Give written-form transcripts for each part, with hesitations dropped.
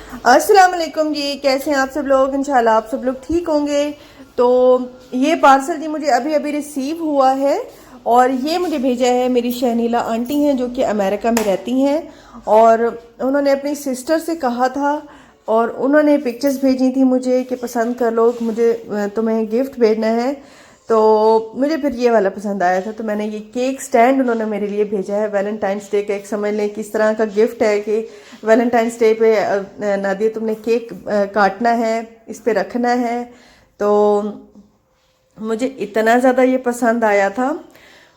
अस्सलाम वालेकुम जी, कैसे हैं आप सब लोग। इंशाल्लाह आप सब लोग ठीक होंगे। तो ये पार्सल जी मुझे अभी अभी रिसीव हुआ है और ये मुझे भेजा है मेरी शहनीला आंटी हैं जो कि अमेरिका में रहती हैं। और उन्होंने अपनी सिस्टर से कहा था और उन्होंने पिक्चर्स भेजी थी मुझे कि पसंद कर लो, मुझे तुम्हें गिफ्ट भेजना है। तो मुझे फिर ये वाला पसंद आया था, तो मैंने ये केक स्टैंड उन्होंने मेरे लिए भेजा है। वैलेंटाइंस डे का एक समझ लें किस तरह का गिफ्ट है कि वैलेंटाइंस डे पे नादिया तुमने केक काटना है, इस पे रखना है। तो मुझे इतना ज़्यादा ये पसंद आया था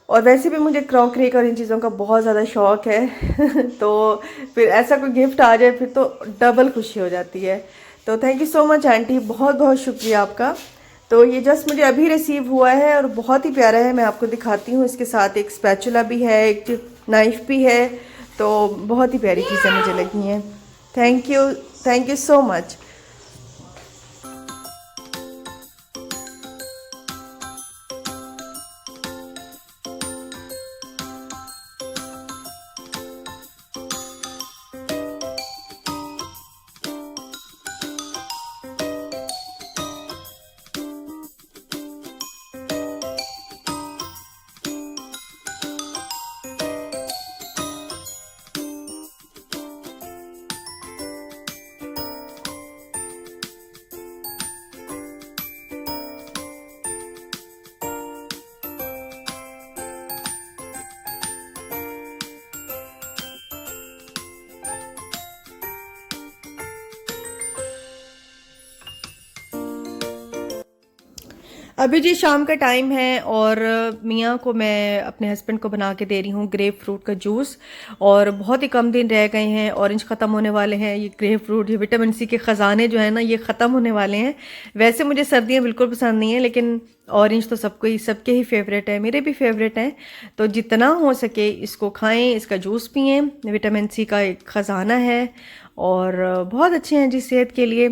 और वैसे भी मुझे क्रॉकरी का और इन चीज़ों का बहुत ज़्यादा शौक़ है तो फिर ऐसा कोई गिफ्ट आ जाए फिर तो डबल खुशी हो जाती है। तो thank you so much aunty, बहुत बहुत शुक्रिया आपका। तो ये जस्ट मुझे अभी रिसीव हुआ है और बहुत ही प्यारा है, मैं आपको दिखाती हूँ। इसके साथ एक स्पैचुला भी है, एक नाइफ भी है। तो बहुत ही प्यारी चीज़ें मुझे लगी हैं। Thank you so much. अभी जी शाम का टाइम है और मियाँ को मैं अपने हस्बैंड को बना के दे रही हूँ ग्रेप फ्रूट का जूस। और बहुत ही कम दिन रह गए हैं, ऑरेंज ख़त्म होने वाले हैं। ये ग्रेप फ्रूट, ये विटामिन सी के ख़जाने जो है ना, ये ख़त्म होने वाले हैं। वैसे मुझे सर्दियाँ बिल्कुल पसंद नहीं है, लेकिन ऑरेंज तो सबके ही फेवरेट है, मेरे भी फेवरेट हैं। तो जितना हो सके इसको खाएं, इसका जूस पिएं। विटामिन सी का एक ख़जाना है और बहुत अच्छे हैं जी सेहत के लिए।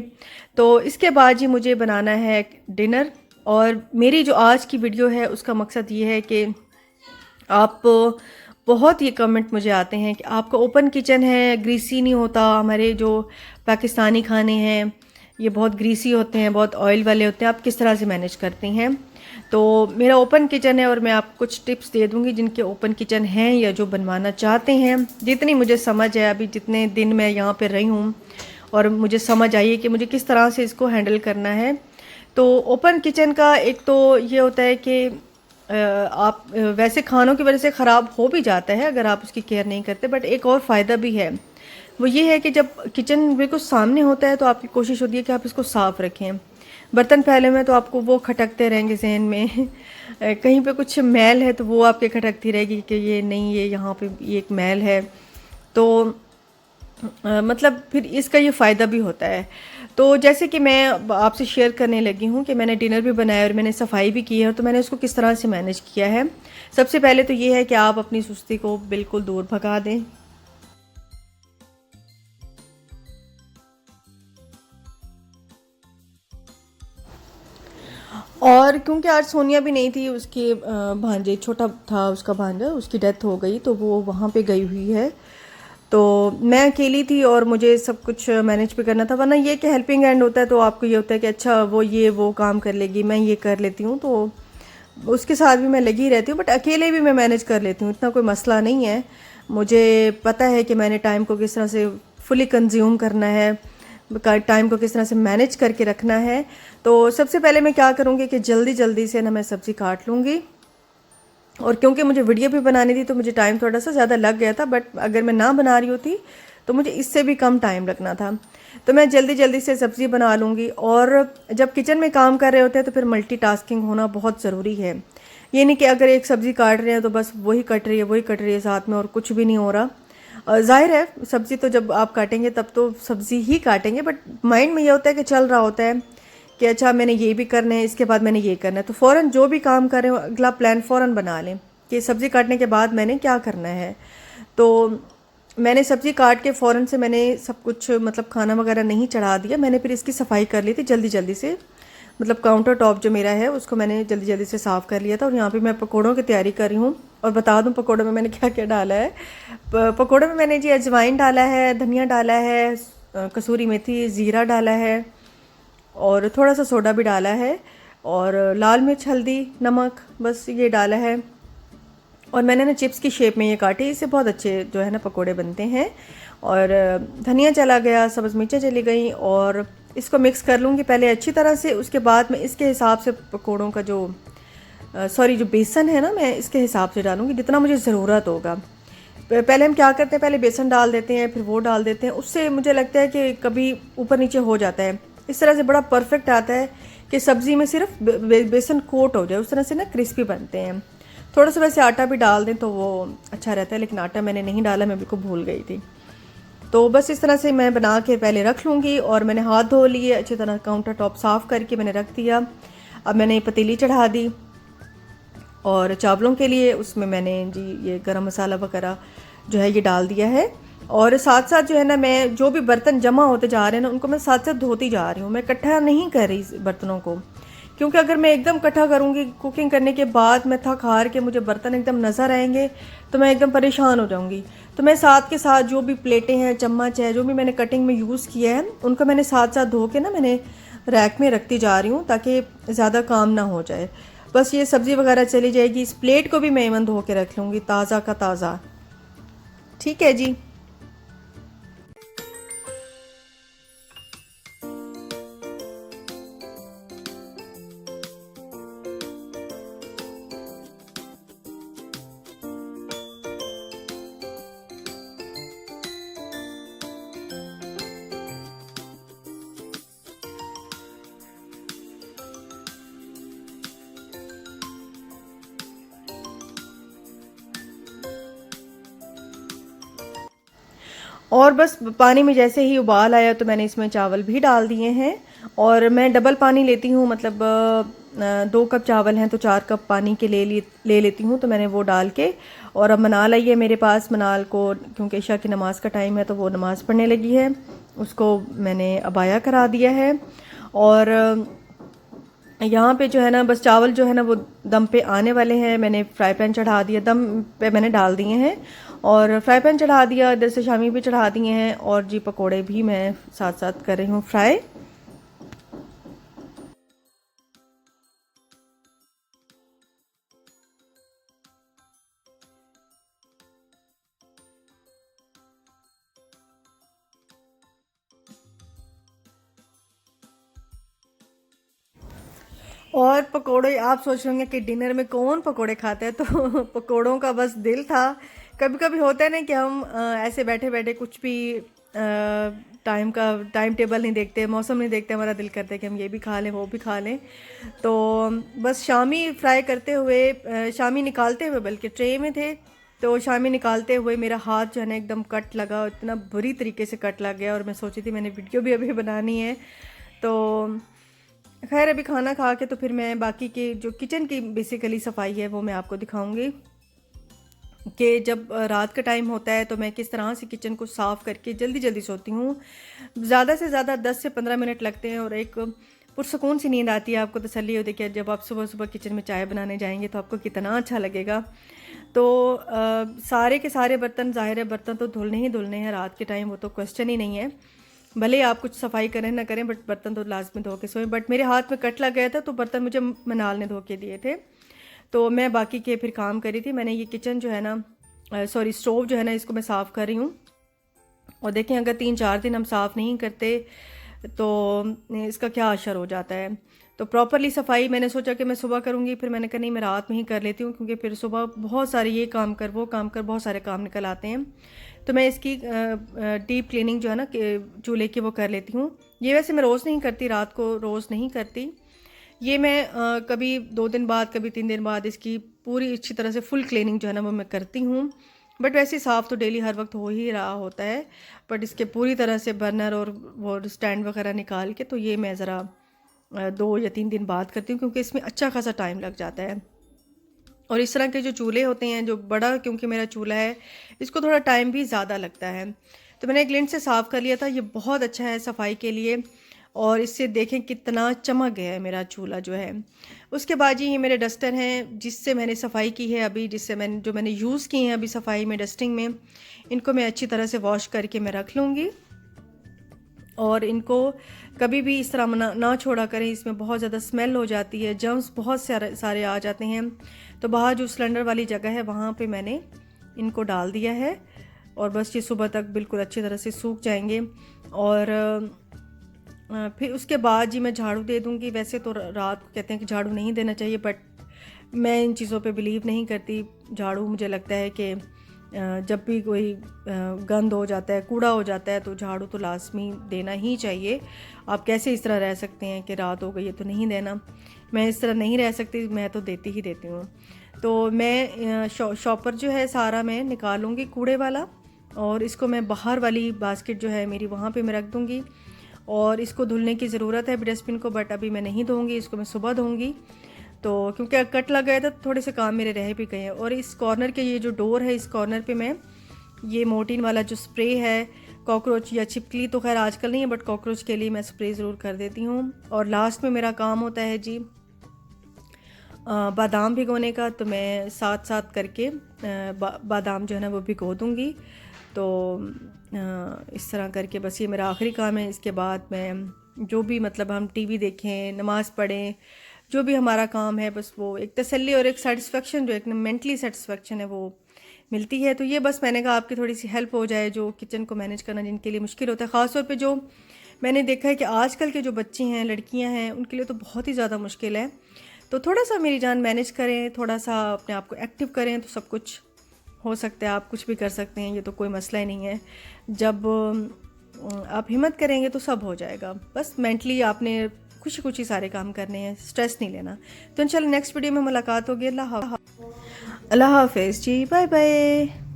तो इसके बाद जी मुझे बनाना है डिनर। और मेरी जो आज की वीडियो है उसका मकसद ये है कि आप बहुत ये कमेंट मुझे आते हैं कि आपका ओपन किचन है, ग्रीसी नहीं होता। हमारे जो पाकिस्तानी खाने हैं ये बहुत ग्रीसी होते हैं, बहुत ऑयल वाले होते हैं, आप किस तरह से मैनेज करती हैं। तो मेरा ओपन किचन है और मैं आपको कुछ टिप्स दे दूंगी जिनके ओपन किचन हैं या जो बनवाना चाहते हैं। जितनी मुझे समझ है, अभी जितने दिन मैं यहाँ पर रही हूँ और मुझे समझ आई है कि मुझे किस तरह से इसको हैंडल करना है। तो ओपन किचन का एक तो ये होता है कि आप वैसे खानों की वजह से ख़राब हो भी जाता है अगर आप उसकी केयर नहीं करते, बट एक और फ़ायदा भी है। वो ये है कि जब किचन बिल्कुल सामने होता है तो आपकी कोशिश होती है कि आप इसको साफ़ रखें। बर्तन फैले में तो आपको वो खटकते रहेंगे जहन में कहीं पे कुछ मैल है तो वो आपके खटकती रहेगी कि ये नहीं, ये यहाँ पे ये एक मैल है। तो मतलब फिर इसका ये फ़ायदा भी होता है। तो जैसे कि मैं आपसे शेयर करने लगी हूँ कि मैंने डिनर भी बनाया और मैंने सफाई भी की है, तो मैंने उसको किस तरह से मैनेज किया है। सबसे पहले तो ये है कि आप अपनी सुस्ती को बिल्कुल दूर भगा दें। और क्योंकि आज सोनिया भी नहीं थी, उसके भांजे, छोटा था उसका भांजा, उसकी डेथ हो गई तो वो वहाँ पे गई हुई है। तो मैं अकेली थी और मुझे सब कुछ मैनेज भी करना था। वरना ये कि हेल्पिंग हैंड होता है तो आपको ये होता है कि अच्छा वो काम कर लेगी, मैं ये कर लेती हूँ, तो उसके साथ भी मैं लगी रहती हूँ। बट अकेले भी मैं मैनेज कर लेती हूँ, इतना कोई मसला नहीं है। मुझे पता है कि मैंने टाइम को किस तरह से फुली कंज्यूम करना है, टाइम को किस तरह से मैनेज करके रखना है। तो सबसे पहले मैं क्या करूँगी कि जल्दी जल्दी से ना मैं सब्ज़ी काट लूँगी। और क्योंकि मुझे वीडियो भी बनानी थी तो मुझे टाइम थोड़ा सा ज़्यादा लग गया था, बट अगर मैं ना बना रही होती तो मुझे इससे भी कम टाइम लगना था। तो मैं जल्दी जल्दी से सब्ज़ी बना लूँगी। और जब किचन में काम कर रहे होते हैं तो फिर मल्टीटास्किंग होना बहुत ज़रूरी है। ये नहीं कि अगर एक सब्ज़ी काट रहे हैं तो बस वही कट रही है साथ में और कुछ भी नहीं हो रहा। जाहिर है सब्ज़ी तो जब आप काटेंगे तब तो सब्ज़ी ही काटेंगे, बट माइंड में ये होता है कि चल रहा होता है कि अच्छा मैंने ये भी करना है, इसके बाद मैंने ये करना है। तो फ़ौरन जो भी काम कर रहे हो अगला प्लान फ़ौरन बना लें कि सब्ज़ी काटने के बाद मैंने क्या करना है। तो मैंने सब्ज़ी काट के फ़ौरन से मैंने सब कुछ मतलब खाना वगैरह नहीं चढ़ा दिया, मैंने फिर इसकी सफाई कर ली थी जल्दी जल्दी से। मतलब काउंटर टॉप जो मेरा है उसको मैंने जल्दी जल्दी से साफ़ कर लिया था। और यहाँ पे मैं पकौड़ों की तैयारी कर रही हूँ। और बता दूँ पकौड़ों में मैंने क्या क्या डाला है। पकौड़ों में मैंने जी अजवाइन डाला है, धनिया डाला है, कसूरी मेथी, ज़ीरा डाला है और थोड़ा सा सोडा भी डाला है और लाल मिर्च, हल्दी, नमक, बस ये डाला है। और मैंने ना चिप्स की शेप में ये काटे, इससे बहुत अच्छे जो है ना पकोड़े बनते हैं। और धनिया चला गया, सब्ज़ मिर्चें चली गई और इसको मिक्स कर लूँगी पहले अच्छी तरह से। उसके बाद मैं इसके हिसाब से पकोड़ों का जो जो बेसन है ना, मैं इसके हिसाब से डालूँगी जितना मुझे ज़रूरत होगा। पहले हम क्या करते हैं, पहले बेसन डाल देते हैं फिर वो डाल देते हैं, उससे मुझे लगता है कि कभी ऊपर नीचे हो जाता है। इस तरह से बड़ा परफेक्ट आता है कि सब्ज़ी में सिर्फ बेसन कोट हो जाए, उस तरह से ना क्रिस्पी बनते हैं। थोड़ा सा वैसे आटा भी डाल दें तो वो अच्छा रहता है, लेकिन आटा मैंने नहीं डाला, मैं बिल्कुल भूल गई थी। तो बस इस तरह से मैं बना के पहले रख लूँगी। और मैंने हाथ धो लिए अच्छी तरह, काउंटर टॉप साफ़ करके मैंने रख दिया। अब मैंने पतीली चढ़ा दी और चावलों के लिए उसमें मैंने जी ये गरम मसाला वगैरह जो है ये डाल दिया है। और साथ साथ जो है ना, मैं जो भी बर्तन जमा होते जा रहे हैं ना उनको मैं साथ साथ धोती जा रही हूँ। मैं इकट्ठा नहीं कर रही बर्तनों को, क्योंकि अगर मैं एकदम इकट्ठा करूँगी कुकिंग करने के बाद, मैं थक हार के मुझे बर्तन एकदम नज़र आएंगे तो मैं एकदम परेशान हो जाऊँगी। तो मैं साथ के साथ जो भी प्लेटें हैं, चम्मच है, जो भी मैंने कटिंग में यूज़ किया है उनको मैंने साथ साथ धो के ना मैंने रैक में रखती जा रही हूँ ताकि ज़्यादा काम ना हो जाए। बस ये सब्ज़ी वगैरह चली जाएगी। इस प्लेट को भी मैं इवन धो के रख लूँगी, ताज़ा का ताज़ा। ठीक है जी। और बस पानी में जैसे ही उबाल आया तो मैंने इसमें चावल भी डाल दिए हैं। और मैं डबल पानी लेती हूँ, मतलब 2 कप चावल हैं तो 4 कप पानी के ले लेती हूँ। तो मैंने वो डाल के, और अब मनाल आई है मेरे पास। मनाल को क्योंकि ईशा की नमाज़ का टाइम है तो वो नमाज़ पढ़ने लगी है, उसको मैंने अबाया करा दिया है। और यहाँ पे जो है ना, बस चावल जो है ना वो दम पे आने वाले हैं। मैंने फ्राई पैन चढ़ा दिया, दम पे मैंने डाल दिए हैं और फ्राई पैन चढ़ा दिया, इधर से शामी भी चढ़ा दिए हैं। और जी पकोड़े भी मैं साथ साथ कर रही हूँ फ्राई। और पकोड़े, आप सोच रहे होंगे कि डिनर में कौन पकोड़े खाता है, तो पकोड़ों का बस दिल था। कभी कभी होता है ना कि हम ऐसे बैठे बैठे कुछ भी टाइम टेबल नहीं देखते, मौसम नहीं देखते, हमारा दिल करता है कि हम ये भी खा लें वो भी खा लें। तो बस शामी फ्राई करते हुए, शामी निकालते हुए, बल्कि ट्रे में थे तो शामी निकालते हुए मेरा हाथ जो है ना एकदम कट लगा, इतना बुरी तरीके से कट लग गया। और मैं सोची थी मैंने वीडियो भी अभी बनानी है। तो खैर अभी खाना खा के तो फिर मैं बाकी की जो किचन की बेसिकली सफाई है वो मैं आपको दिखाऊंगी कि जब रात का टाइम होता है तो मैं किस तरह से किचन को साफ़ करके जल्दी जल्दी सोती हूँ। ज़्यादा से ज़्यादा 10 से 15 मिनट लगते हैं और एक पुरसकून सी नींद आती है। आपको तसल्ली होती है कि जब आप सुबह सुबह किचन में चाय बनाने जाएंगे तो आपको कितना अच्छा लगेगा। तो सारे के सारे बर्तन, ज़ाहिर है बर्तन तो धुलने ही धुलने हैं रात के टाइम, वो तो क्वेश्चन ही नहीं है। भले आप कुछ सफाई करें ना करें, बट बर्तन तो लाजमी धो के सोएं। बट मेरे हाथ में कट लग गया था तो बर्तन मुझे मनाल ने धो के दिए थे। तो मैं बाकी के फिर काम करी थी। मैंने ये किचन जो है ना, स्टोव जो है ना, इसको मैं साफ़ कर रही हूँ। और देखें अगर 3-4 दिन हम साफ़ नहीं करते तो इसका क्या असर हो जाता है। तो प्रॉपरली सफाई मैंने सोचा कि मैं सुबह करूँगी, फिर मैंने कहा नहीं मैं रात में ही कर लेती हूँ, क्योंकि फिर सुबह बहुत सारे ये काम कर वो काम कर बहुत सारे काम निकल आते हैं। तो मैं इसकी डीप क्लीनिंग जो है ना चूल्हे की वो कर लेती हूँ। ये वैसे मैं रोज़ नहीं करती, रात को रोज़ नहीं करती। ये मैं कभी 2 दिन बाद, कभी 3 दिन बाद इसकी पूरी अच्छी तरह से फुल क्लीनिंग जो है ना वो मैं करती हूँ। बट वैसे साफ़ तो डेली हर वक्त हो ही रहा होता है। बट इसके पूरी तरह से बर्नर और वो स्टैंड वगैरह निकाल के तो ये मैं ज़रा 2 या 3 दिन बाद करती हूँ, क्योंकि इसमें अच्छा खासा टाइम लग जाता है। और इस तरह के जो चूल्हे होते हैं, जो बड़ा क्योंकि मेरा चूल्हा है, इसको थोड़ा टाइम भी ज़्यादा लगता है। तो मैंने एक लिंट से साफ़ कर लिया था, ये बहुत अच्छा है सफाई के लिए। और इससे देखें कितना चमक गया है मेरा चूल्हा जो है। उसके बाद ये मेरे डस्टर हैं जिससे मैंने सफाई की है अभी, जिससे मैंने यूज़ किए हैं अभी सफाई में, डस्टिंग में। इनको मैं अच्छी तरह से वॉश करके मैं रख लूँगी। और इनको कभी भी इस तरह ना छोड़ा करें, इसमें बहुत ज़्यादा स्मेल हो जाती है, जर्म्स बहुत सारे आ जाते हैं। तो बाहर जो सिलेंडर वाली जगह है वहाँ पे मैंने इनको डाल दिया है और बस ये सुबह तक बिल्कुल अच्छी तरह से सूख जाएंगे। और फिर उसके बाद जी मैं झाड़ू दे दूँगी। वैसे तो रात को कहते हैं कि झाड़ू नहीं देना चाहिए, बट मैं इन चीज़ों पे बिलीव नहीं करती। झाड़ू मुझे लगता है कि जब भी कोई गंद हो जाता है, कूड़ा हो जाता है, तो झाड़ू तो लाजमी देना ही चाहिए। आप कैसे इस तरह रह सकते हैं कि रात हो गई है तो नहीं देना। मैं इस तरह नहीं रह सकती, मैं तो देती ही देती हूँ। तो मैं शॉपर जो है सारा मैं निकालूंगी कूड़े वाला, और इसको मैं बाहर वाली बास्केट जो है मेरी वहाँ पे मैं रख दूँगी। और इसको धुलने की ज़रूरत है अभी डस्टबिन को, बट अभी मैं नहीं धोऊंगी, इसको मैं सुबह धोऊंगी। तो क्योंकि कट लग गया था, थोड़े से काम मेरे रह भी गए हैं। और इस कॉर्नर के ये जो डोर है, इस कॉर्नर पे मैं ये मोर्टीन वाला जो स्प्रे है कॉकरोच या छिपकली तो खैर आजकल नहीं है, बट कॉकरोच के लिए मैं स्प्रे ज़रूर कर देती हूँ। और लास्ट में मेरा काम होता है जी बादाम भिगोने का। तो मैं साथ साथ करके बादाम जो है ना वो भिगो दूँगी। तो इस तरह करके बस ये मेरा आखिरी काम है। इसके बाद मैं जो भी मतलब हम टीवी देखें, नमाज़ पढ़ें, जो भी हमारा काम है, बस वो एक तसल्ली और एक सेटिस्फेक्शन, जो एक मेंटली सेटिस्फेक्शन है वो मिलती है। तो ये बस मैंने कहा आपकी थोड़ी सी हेल्प हो जाए, जो किचन को मैनेज करना जिनके लिए मुश्किल होता है। ख़ासतौर पे जो मैंने देखा है कि आजकल के जो बच्चे हैं, लड़कियां हैं, उनके लिए तो बहुत ही ज़्यादा मुश्किल है। तो थोड़ा सा मेरी जान मैनेज करें, थोड़ा सा अपने आप को एक्टिव करें, तो सब कुछ हो सकता है। आप कुछ भी कर सकते हैं, ये तो कोई मसला ही नहीं है। जब आप हिम्मत करेंगे तो सब हो जाएगा। बस मेंटली आपने खुशी खुशी सारे काम करने हैं, स्ट्रेस नहीं लेना। तो इंशाल्लाह नेक्स्ट वीडियो में मुलाकात होगी। अल्लाह हाफ़िज़ जी, बाय बाय।